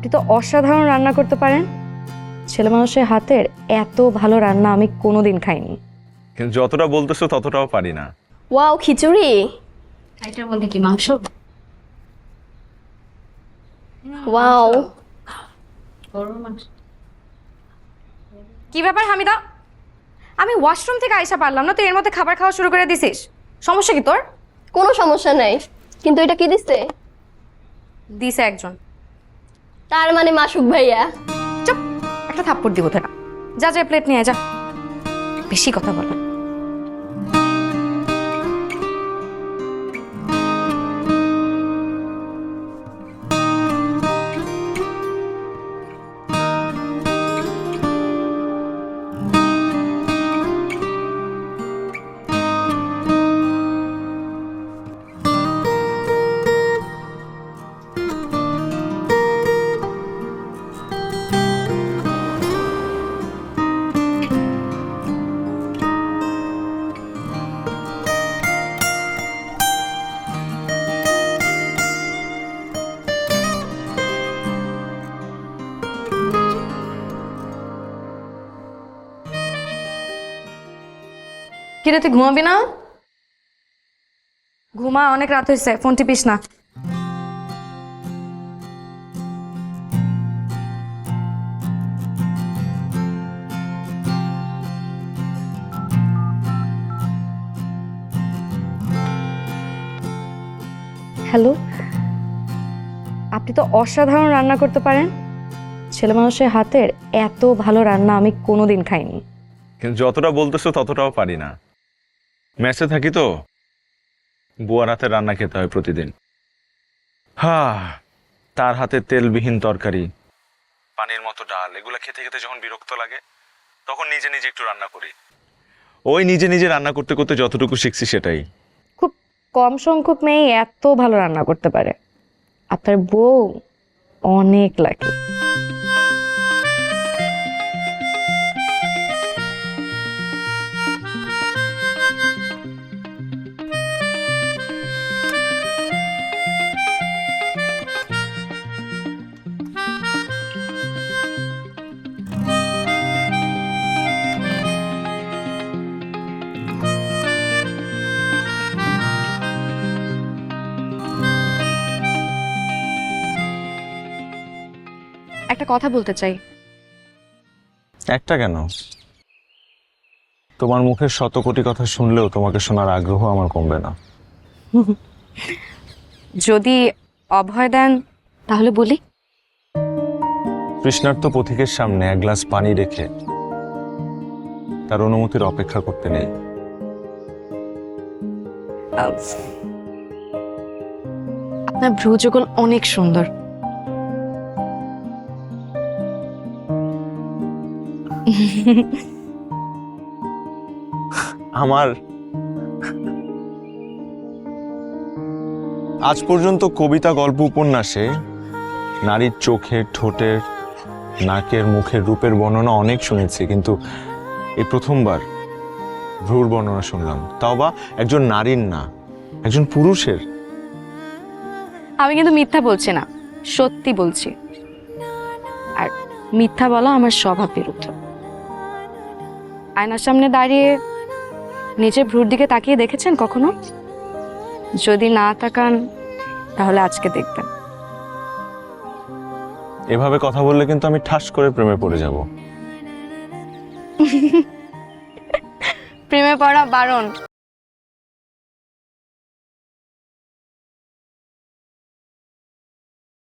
আপনি তো অসাধারণ রান্না করতে পারেন। ছেলে মানুষের হাতের এত ভালো রান্না আমি কোনোদিন খাইনি। কিন্তু যতটা বলতেছো ততটাও পারি না। ওয়াও, খিচুড়ি। এটার মধ্যে কি মাংস? ওয়াও। গরুর মাংস। কি ব্যাপার হামিদা, আমি ওয়াশরুম থেকে আইসা পারলাম না, তুই এর মধ্যে খাবার খাওয়া শুরু করে দিছিস। সমস্যা কি তোর? কোনো সমস্যা নাই, কিন্তু এটা কি দিচ্ছে? দিছে একজন। তার মানে মাসুক ভাইয়া। চুপ, একটা থাপ্পড় দিব তোরা। যা যা প্লেট নিয়ে আয়, যা, বেশি কথা বল না। কিরে তুই ঘুমাবি না? ঘুমা, অনেক রাত হয়েছে, ফোন টিপিস না। হ্যালো, আপনি তো অসাধারণ রান্না করতে পারেন। ছেলে মানুষের হাতের এত ভালো রান্না আমি কোনোদিন খাইনি। কিন্তু যতটা বলতেছো ততটাও পারি না। মেসে থাকি তো, বুয়ার হাতের রান্না খেতে হয় প্রতিদিন। তার হাতে তেলবিহীন তরকারি, পানির মতো ডাল, এগুলো খেতে খেতে যখন বিরক্ত লাগে তখন নিজে নিজে একটু রান্না করি। ওই নিজে নিজে রান্না করতে করতে যতটুকু শিখছি সেটাই। খুব কম সংখ্যক মেয়ে এত ভালো রান্না করতে পারে। আপনার বউ অনেক লাকি। একটা কথা বলতে চাই। একটা কেন, তোমার মুখের শত কোটি কথা শুনলেও তোমাকে শোনার আগ্রহ আমার কমবে না। যদি অভয় দেন তাহলে বলি। তৃষ্ণার্ত পথিকের সামনে এক গ্লাস পানি রেখে তার অনুমতির অপেক্ষা করতে নেই। আপনার ভ্রুযুগল অনেক সুন্দর। আমার আজ পর্যন্ত কবিতা, গল্প, উপন্যাসে নারীর চোখের, ঠোঁটের, নাকের, মুখের রূপের বর্ণনা অনেক শুনেছি, কিন্তু এই প্রথমবার ভ্রুর বর্ণনা শুনলাম, তাও বা একজন নারীর না, একজন পুরুষের। আমি কিন্তু মিথ্যা বলছি না, সত্যি বলছি। আর মিথ্যা বলা আমার স্বভাব বিরুদ্ধ। আয়নার সামনে দাঁড়িয়ে নিজের ভ্রুর দিকে তাকিয়ে দেখেছেন কখনো? যদি না তাকান তাহলে আজকে দেখবেন। এভাবে কথা বললে কিন্তু আমি ঠাস করে প্রেমে পড়ে যাব। প্রেমে পড়া বারণ।